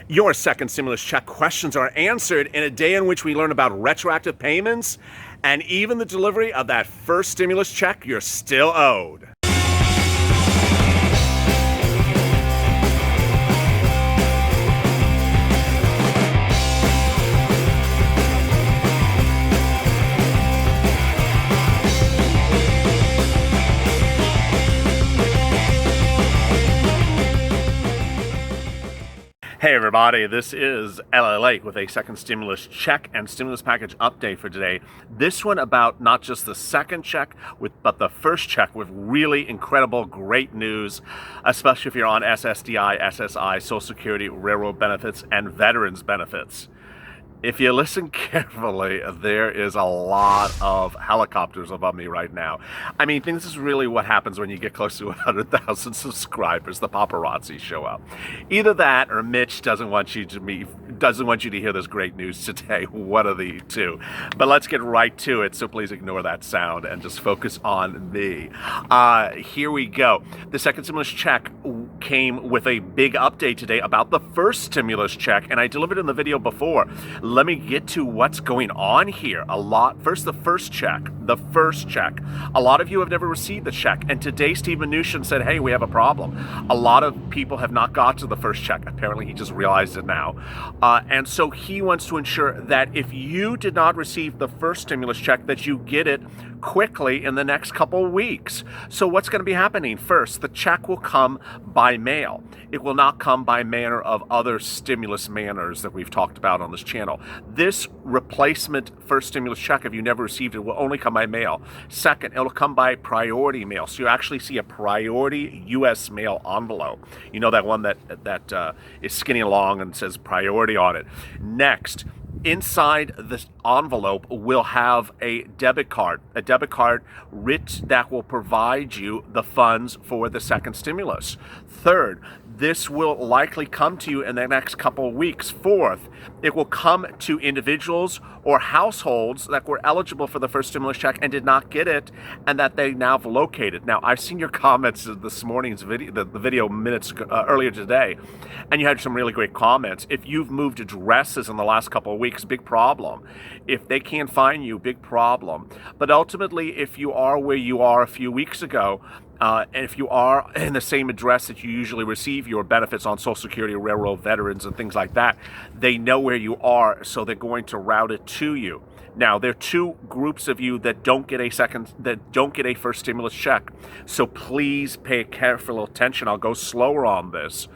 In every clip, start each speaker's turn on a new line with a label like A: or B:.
A: Your second stimulus check questions are answered in a day in which we learn about retroactive payments and even the delivery of that first stimulus check you're still owed. Hey everybody, this is LALATE with a second stimulus check and stimulus package update for today. This one about not just the second check, but the first check with really incredible, great news, especially if you're on SSDI, SSI, Social Security, Railroad benefits, and Veterans benefits. If you listen carefully, there is a lot of helicopters above me right now. I mean, this is really what happens when you get close to 100,000 subscribers. The paparazzi show up. Either that, or Mitch doesn't want you to hear this great news today. One of the two. But let's get right to it. So please ignore that sound and just focus on me. Here we go. The second stimulus check came with a big update today about the first stimulus check, and I delivered in the video before. Let me get to what's going on here. First, the first check. A lot of you have never received the check, and today Steve Mnuchin said, hey, we have a problem. A lot of people have not got to the first check. Apparently, he just realized it now. And so he wants to ensure that if you did not receive the first stimulus check, that you get it quickly in the next couple weeks. So what's going to be happening? First, the check will come by mail. It will not come by manner of other stimulus manners that we've talked about on this channel. This replacement first stimulus check, if you never received it, will only come by mail. Second, it'll come by priority mail. So you actually see a priority U.S. mail envelope. You know, that one that is skinny and long and says priority on it. Next, inside this envelope will have a debit card that will provide you the funds for the second stimulus. Third, this will likely come to you in the next couple of weeks. Fourth, it will come to individuals or households that were eligible for the first stimulus check and did not get it, and that they now have located. Now, I've seen your comments in this morning's video, the video minutes earlier today, and you had some really great comments. If you've moved addresses in the last couple of weeks, big problem. If they can't find you, big problem. But ultimately, if you are where you are a few weeks ago, and if you are in the same address that you usually receive your benefits on Social Security, Railroad, Veterans, and things like that, they know where you are, so they're going to route it to you. Now, there are two groups of you that don't get a first stimulus check. So please pay careful attention. I'll go slower on this.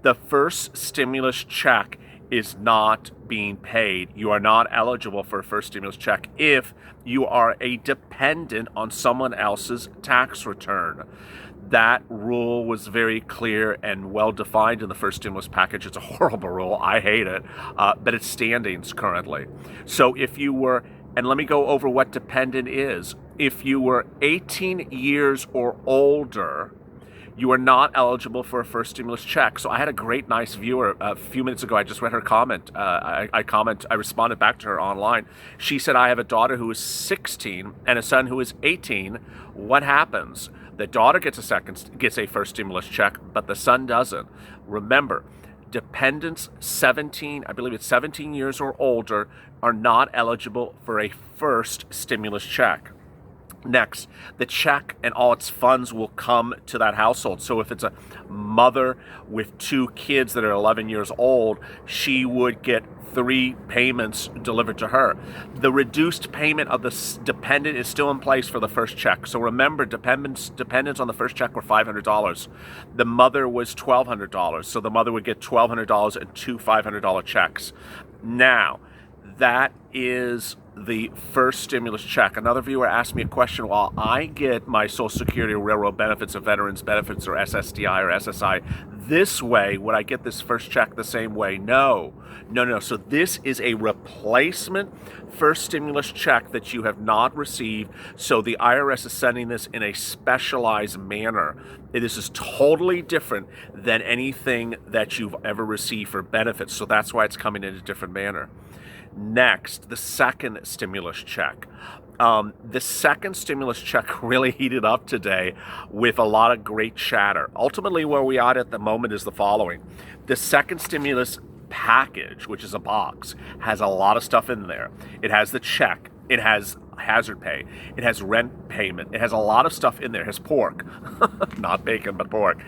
A: The first stimulus check is not being paid. You are not eligible for a first stimulus check if you are a dependent on someone else's tax return. That rule was very clear and well defined in the first stimulus package. It's a horrible rule. I hate it, but it's standings currently. So if you were, and let me go over what dependent is. If you were 18 years or older, you are not eligible for a first stimulus check. So I had a great, nice viewer a few minutes ago. I just read her comment. I responded back to her online. She said, I have a daughter who is 16 and a son who is 18. What happens? The daughter gets a first stimulus check, but the son doesn't. Remember, dependents 17 years or older are not eligible for a first stimulus check. Next, the check and all its funds will come to that household. So if it's a mother with two kids that are 11 years old, she would get 3 payments delivered to her. The reduced payment of the dependent is still in place for the first check. So remember, dependents on the first check were $500. The mother was $1,200. So the mother would get $1,200 and 2 $500 checks. Now, that is the first stimulus check. Another viewer asked me a question, well, I get my Social Security or Railroad benefits or Veterans benefits or SSDI or SSI this way. Would I get this first check the same way? No. So this is a replacement first stimulus check that you have not received. So the IRS is sending this in a specialized manner. This is totally different than anything that you've ever received for benefits. So that's why it's coming in a different manner. Next, the second stimulus check. The second stimulus check really heated up today with a lot of great chatter. Ultimately, where we are at the moment is the following. The second stimulus package, which is a box, has a lot of stuff in there. It has the check. It has hazard pay. It has rent payment. It has a lot of stuff in there. It has pork, not bacon, but pork.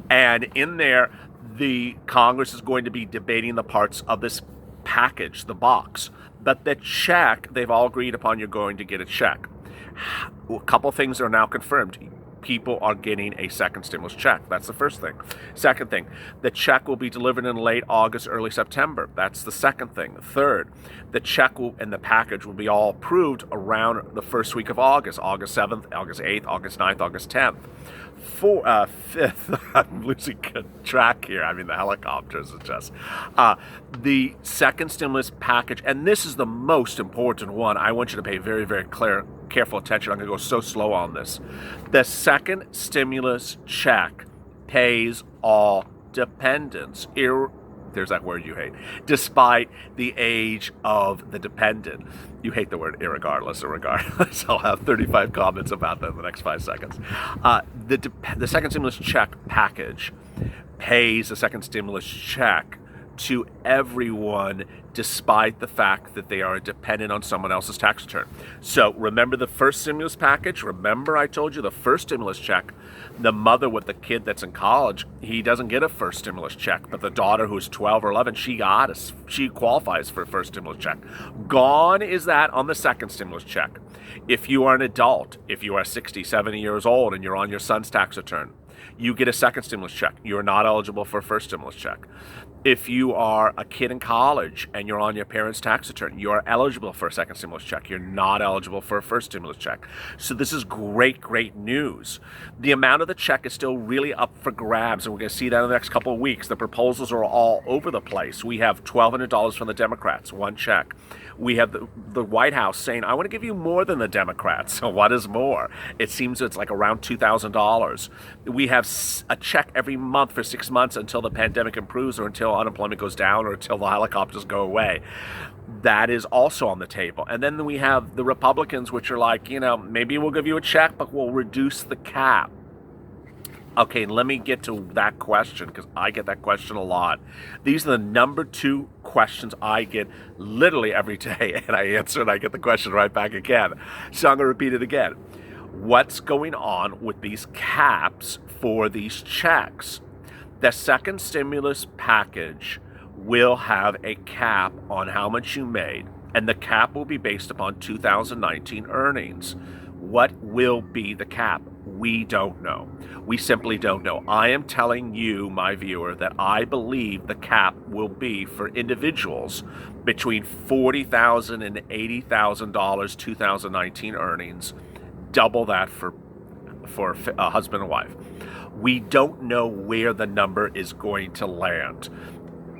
A: And in there, the Congress is going to be debating the parts of this package, the box. But the check, they've all agreed upon you're going to get a check. A couple things are now confirmed. People are getting a second stimulus check. That's the first thing. Second thing, the check will be delivered in late August, early September. That's the second thing. Third, the check and the package will be all approved around the first week of August, August 7th, August 8th, August 9th, August 10th. Fifth, I'm losing track here. I mean, the helicopters are just. The second stimulus package, and this is the most important one. I want you to pay very, very careful attention. I'm going to go so slow on this. The second stimulus check pays all dependents. There's that word you hate. Despite the age of the dependent. You hate the word irregardless or regardless. I'll have 35 comments about that in the next 5 seconds. The second stimulus check package pays the second stimulus check to everyone despite the fact that they are dependent on someone else's tax return. So remember the first stimulus package? Remember I told you the first stimulus check, the mother with the kid that's in college, he doesn't get a first stimulus check, but the daughter who's 12 or 11, she qualifies for a first stimulus check. Gone is that on the second stimulus check. If you are an adult, if you are 60, 70 years old and you're on your son's tax return, you get a second stimulus check. You're not eligible for a first stimulus check. If you are a kid in college and you're on your parents' tax return, you are eligible for a second stimulus check. You're not eligible for a first stimulus check. So this is great, great news. The amount of the check is still really up for grabs, and we're going to see that in the next couple of weeks. The proposals are all over the place. We have $1,200 from the Democrats, one check. We have the White House saying, I want to give you more than the Democrats. So what is more? It seems it's like around $2,000. We have a check every month for 6 months until the pandemic improves or until unemployment goes down or until the helicopters go away. That is also on the table. And then we have the Republicans, which are like, maybe we'll give you a check, but we'll reduce the cap. Okay, let me get to that question because I get that question a lot. These are the number 2 questions I get literally every day, and I answer and I get the question right back again. So I'm going to repeat it again. What's going on with these caps for these checks? The second stimulus package will have a cap on how much you made, and the cap will be based upon 2019 earnings. What will be the cap? We don't know. We simply don't know. I am telling you, my viewer, that I believe the cap will be for individuals between $40,000 and $80,000 2019 earnings, double that for a husband and wife. We don't know where the number is going to land.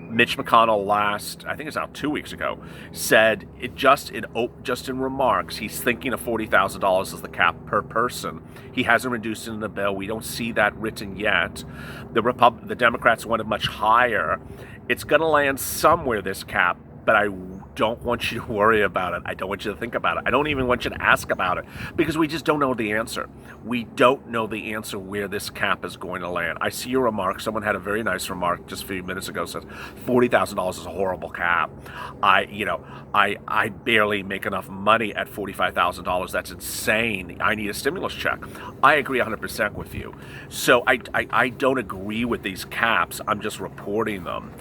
A: Mitch McConnell I think it's out 2 weeks ago, said it just in remarks, he's thinking of $40,000 as the cap per person. He hasn't reduced it in the bill. We don't see that written yet. The Democrats want it much higher. It's going to land somewhere, this cap, but I don't want you to worry about it. I don't want you to think about it. I don't even want you to ask about it because we just don't know the answer. We don't know the answer where this cap is going to land. I see your remark. Someone had a very nice remark just a few minutes ago, says $40,000 is a horrible cap. I barely make enough money at $45,000. That's insane. I need a stimulus check. I agree 100% with you. So I don't agree with these caps. I'm just reporting them.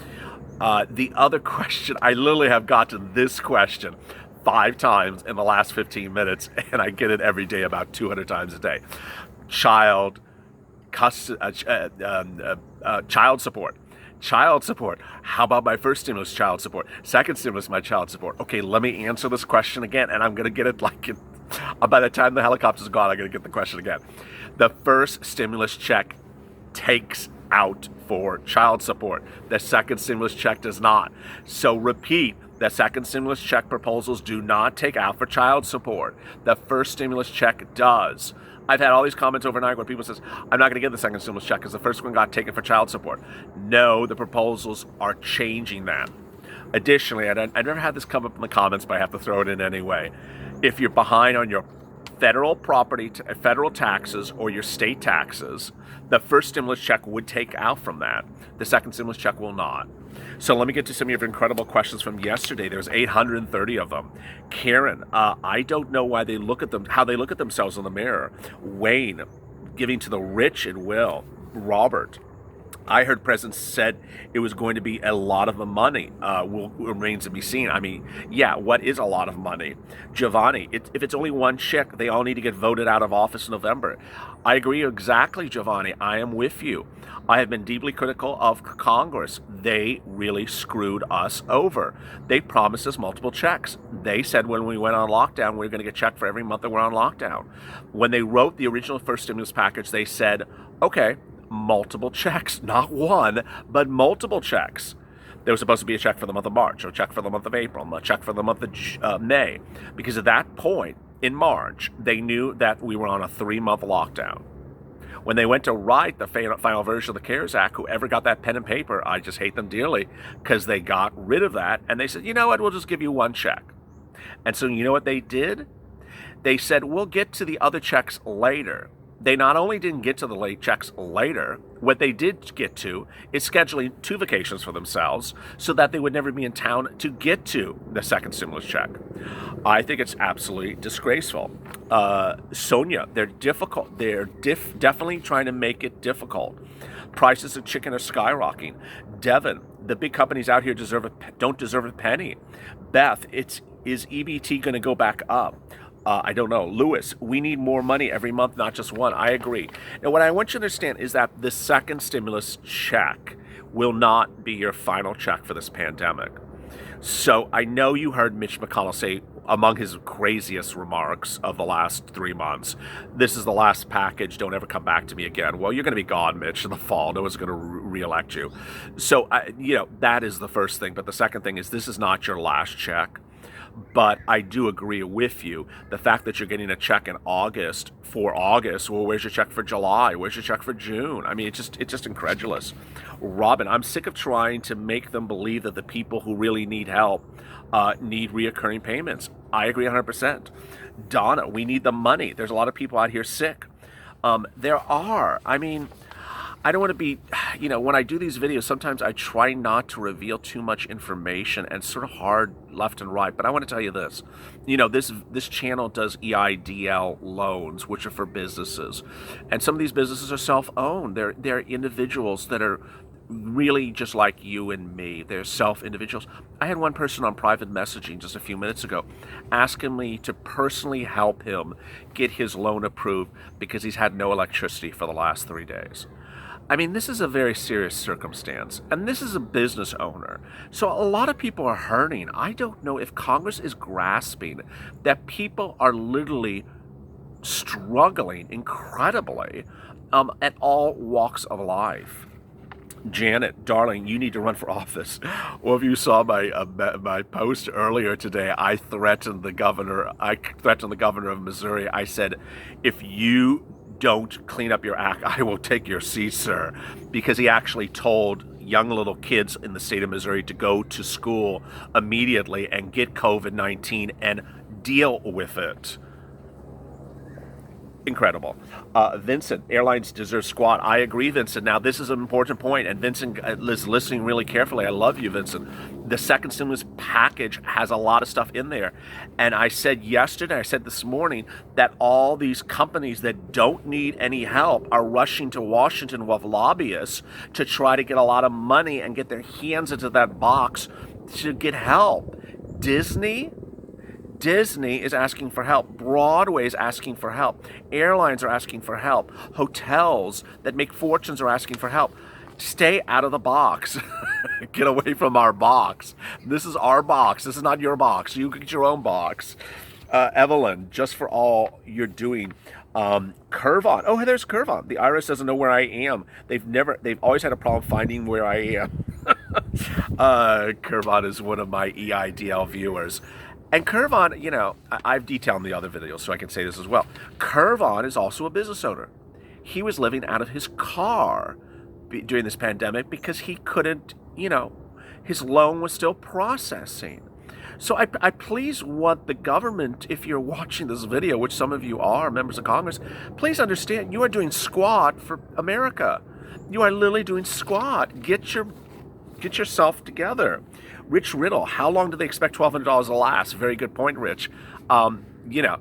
A: The other question, I literally have gotten this question 5 times in the last 15 minutes, and I get it every day about 200 times a day. Child support. Child support. How about my first stimulus, child support? Second stimulus, my child support. Okay, let me answer this question again, and I'm going to get it by the time the helicopter's gone, I'm going to get the question again. The first stimulus check takes out for child support. The second stimulus check does not. So repeat, the second stimulus check proposals do not take out for child support. The first stimulus check does. I've had all these comments overnight where people says, I'm not going to get the second stimulus check because the first one got taken for child support. No, the proposals are changing that. Additionally, I never had this come up in the comments, but I have to throw it in anyway. If you're behind on your federal federal taxes or your state taxes, the first stimulus check would take out from that. The second stimulus check will not. So let me get to some of your incredible questions from yesterday. There's 830 of them. Karen, I don't know why they look at them, how they look at themselves in the mirror. Wayne, giving to the rich and will. Robert, I heard President said it was going to be a lot of the money. Remains to be seen. I mean, yeah, what is a lot of money? Giovanni, if it's only one check, they all need to get voted out of office in November. I agree exactly, Giovanni. I am with you. I have been deeply critical of Congress. They really screwed us over. They promised us multiple checks. They said when we went on lockdown, we were going to get checked for every month that we're on lockdown. When they wrote the original first stimulus package, they said, okay, multiple checks, not one, but multiple checks. There was supposed to be a check for the month of March, a check for the month of April, a check for the month of May. Because at that point in March, they knew that we were on a 3-month lockdown. When they went to write the final version of the CARES Act, whoever got that pen and paper, I just hate them dearly, because they got rid of that, and they said, you know what, we'll just give you one check. And so you know what they did? They said, we'll get to the other checks later. They not only didn't get to the late checks later, what they did get to is scheduling 2 vacations for themselves so that they would never be in town to get to the second stimulus check. I think it's absolutely disgraceful. Sonia, they're difficult. They're definitely trying to make it difficult. Prices of chicken are skyrocketing. Devin, the big companies out here don't deserve a penny. Beth, is EBT going to go back up? I don't know. Lewis, we need more money every month, not just one. I agree. And what I want you to understand is that the second stimulus check will not be your final check for this pandemic. So I know you heard Mitch McConnell say, among his craziest remarks of the last 3 months, this is the last package, don't ever come back to me again. Well, you're going to be gone, Mitch, in the fall. No one's going to re-elect you. So, that is the first thing. But the second thing is this is not your last check. But I do agree with you. The fact that you're getting a check in August for August, well, where's your check for July? Where's your check for June? I mean, it's just incredulous. Robin, I'm sick of trying to make them believe that the people who really need help need reoccurring payments. I agree 100%. Donna, we need the money. There's a lot of people out here sick. There are. I mean, I don't want to be, when I do these videos, sometimes I try not to reveal too much information and sort of hard left and right. But I want to tell you this, this channel does EIDL loans, which are for businesses. And some of these businesses are self-owned. They're individuals that are really just like you and me. They're self-individuals. I had one person on private messaging just a few minutes ago asking me to personally help him get his loan approved because he's had no electricity for the last 3 days. I mean, this is a very serious circumstance, and this is a business owner. So a lot of people are hurting. I don't know if Congress is grasping that people are literally struggling incredibly at all walks of life. Janet, darling, you need to run for office. Well, if you saw my post earlier today, I threatened the governor of Missouri. I said, if you don't clean up your act, I will take your seat, sir. Because he actually told young little kids in the state of Missouri to go to school immediately and get COVID-19 and deal with it. Incredible. Vincent, airlines deserve squat. I agree, Vincent. Now, this is an important point, and Vincent is listening really carefully. I love you, Vincent. The second stimulus package has a lot of stuff in there. And I said yesterday, I said this morning, that all these companies that don't need any help are rushing to Washington with lobbyists to try to get a lot of money and get their hands into that box to get help. Disney is asking for help. Broadway is asking for help. Airlines are asking for help. Hotels that make fortunes are asking for help. Stay out of the box. Get away from our box. This is our box. This is not your box. You get your own box. Evelyn, just for all you're doing. Curvon. Oh, hey, there's Curvon. The IRS doesn't know where I am. They've always had a problem finding where I am. Curvon is one of my EIDL viewers. And Curvon, I've detailed in the other videos, so I can say this as well. Curvon is also a business owner. He was living out of his car during this pandemic because he couldn't, his loan was still processing. So I please want the government, if you're watching this video, which some of you are, members of Congress, please understand you are doing squat for America. You are literally doing squat. Get yourself together. Rich Riddle, how long do they expect $1,200 to last? Very good point, Rich. You know,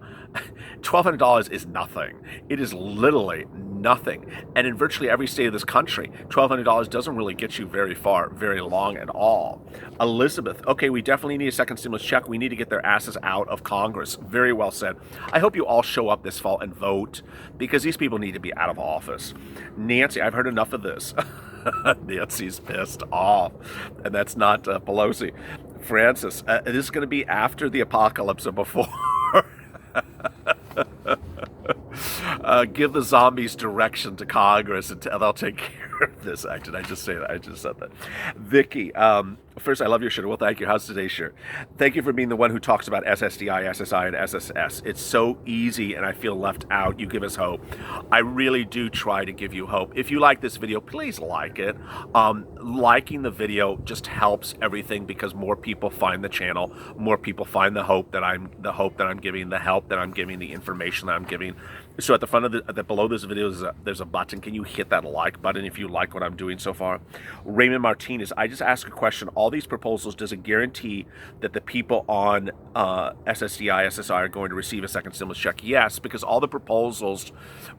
A: $1,200 is nothing. It is literally nothing. And in virtually every state of this country, $1,200 doesn't really get you very far, very long at all. Elizabeth, okay, we definitely need a second stimulus check. We need to get their asses out of Congress. Very well said. I hope you all show up this fall and vote, because these people need to be out of office. Nancy, I've heard enough of this. Nancy's pissed off. And that's not Pelosi. Francis, this is going to be after the apocalypse or before. Give the zombies direction to Congress and they'll take care of this action. I just said that. Vicky, first, I love your shirt. Well, thank you. How's today's shirt? Thank you for being the one who talks about SSDI, SSI, and SSS. It's so easy and I feel left out. You give us hope. I really do try to give you hope. If you like this video, please like it. Liking the video just helps everything, because more people find the channel, more people find the hope that I'm giving, the help that I'm giving, the information that I'm giving. So at the front of below this video, there's a button. Can you hit that like button if you like what I'm doing so far? Raymond Martinez, I just asked a question. All these proposals, does it guarantee that the people on SSDI, SSI are going to receive a second stimulus check? Yes, because all the proposals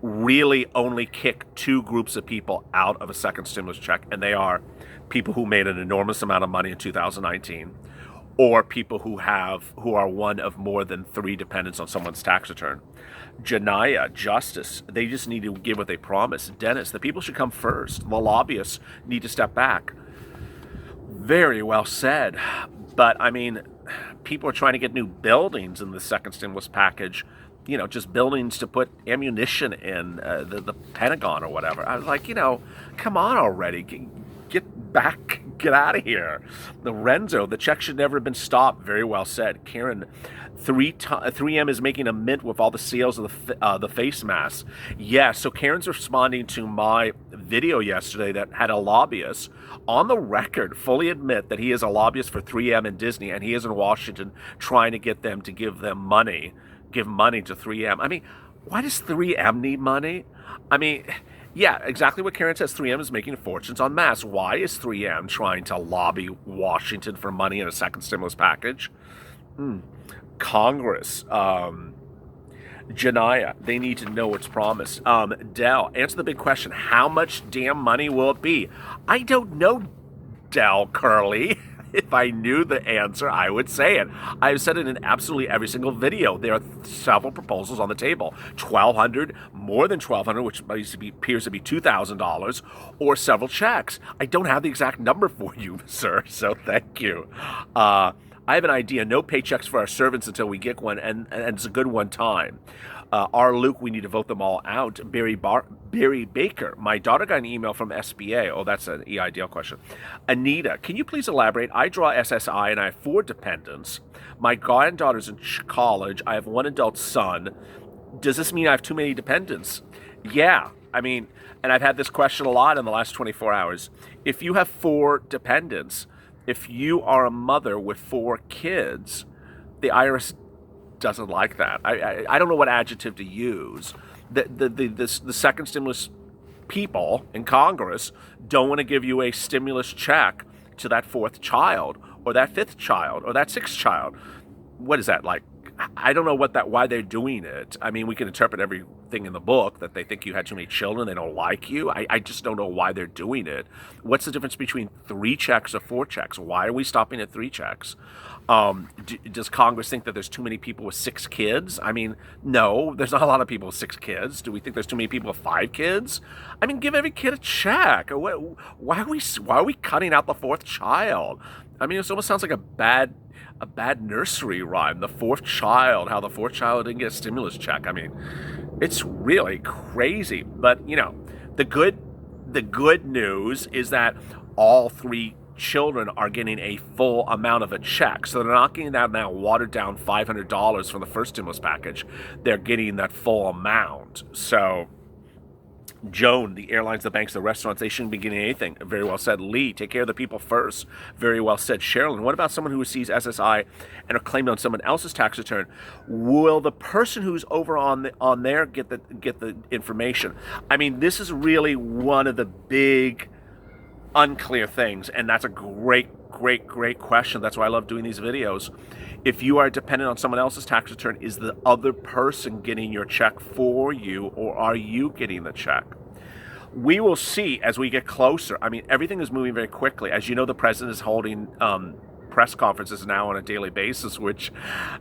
A: really only kick two groups of people out of a second stimulus check, and they are people who made an enormous amount of money in 2019, or people who are one of more than 3 dependents on someone's tax return. Janaya, Justice, they just need to give what they promised. Dennis, the people should come first. The lobbyists need to step back. Very well said. But, I mean, people are trying to get new buildings in the second stimulus package. You know, just buildings to put ammunition in, the Pentagon or whatever. I was like, come on already. Get back. Get out of here. Lorenzo, the check should never have been stopped. Very well said. Karen, 3M is making a mint with all the sales of the face masks. Yes, so Karen's responding to my video yesterday that had a lobbyist on the record fully admit that he is a lobbyist for 3M and Disney, and he is in Washington trying to get them to give money to 3M. I mean, why does 3M need money? I mean, yeah, exactly what Karen says. 3M is making fortunes on masks. Why is 3M trying to lobby Washington for money in a second stimulus package? Congress, Janaya, they need to know what's promised. Dell, answer the big question. How much damn money will it be? I don't know, Dell Curley. If I knew the answer, I would say it. I've said it in absolutely every single video. There are several proposals on the table. $1,200, more than $1,200, which appears to be $2,000, or several checks. I don't have the exact number for you, sir, so thank you. I have an idea. No paychecks for our servants until we get one, and it's a good one time. R. Luke, we need to vote them all out. Barry Baker, my daughter got an email from SBA. Oh, that's an EIDL question. Anita, can you please elaborate? I draw SSI and I have 4 dependents. My granddaughter's in college. I have 1 adult son. Does this mean I have too many dependents? Yeah, I mean, and I've had this question a lot in the last 24 hours. If you have 4 dependents, if you are a mother with 4 kids, the IRS doesn't like that. I don't know what adjective to use. The second stimulus people in Congress don't want to give you a stimulus check to that 4th child or that 5th child or that 6th child. What is that like? I don't know why they're doing it. I mean, we can interpret everything in the book that they think you had too many children, they don't like you. I just don't know why they're doing it. What's the difference between 3 checks or 4 checks? Why are we stopping at 3 checks? Does Congress think that there's too many people with 6 kids? I mean, no, there's not a lot of people with 6 kids. Do we think there's too many people with 5 kids? I mean, give every kid a check. Why are we cutting out the 4th child? I mean, it almost sounds like a bad nursery rhyme. The 4th child, how the 4th child didn't get a stimulus check. I mean, it's really crazy. But, the good news is that all 3 children are getting a full amount of a check. So they're not getting that now watered down $500 from the first stimulus package. They're getting that full amount. So Joan, the airlines, the banks, the restaurants, they shouldn't be getting anything. Very well said. Lee, take care of the people first. Very well said. Sherilyn, what about someone who receives SSI and are claimed on someone else's tax return? Will the person who's over on there get the information? I mean, this is really one of the big unclear things, and that's a great question. That's why I love doing these videos. If you are dependent on someone else's tax return, is the other person getting your check for you, or are you getting the check? We will see as we get closer. I mean, everything is moving very quickly. As you know, the president is holding press conferences now on a daily basis, which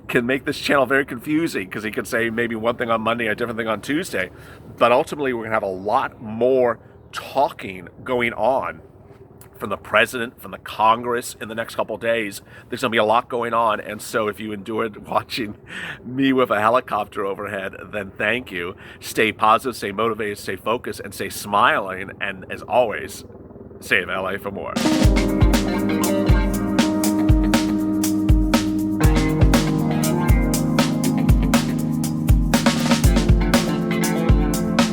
A: can make this channel very confusing because he could say maybe one thing on Monday, a different thing on Tuesday. But ultimately, we're going to have a lot more talking going on from the president, from the Congress in the next couple of days. There's going to be a lot going on. And so if you endured watching me with a helicopter overhead, then thank you. Stay positive, stay motivated, stay focused, and stay smiling. And as always, save LA for more.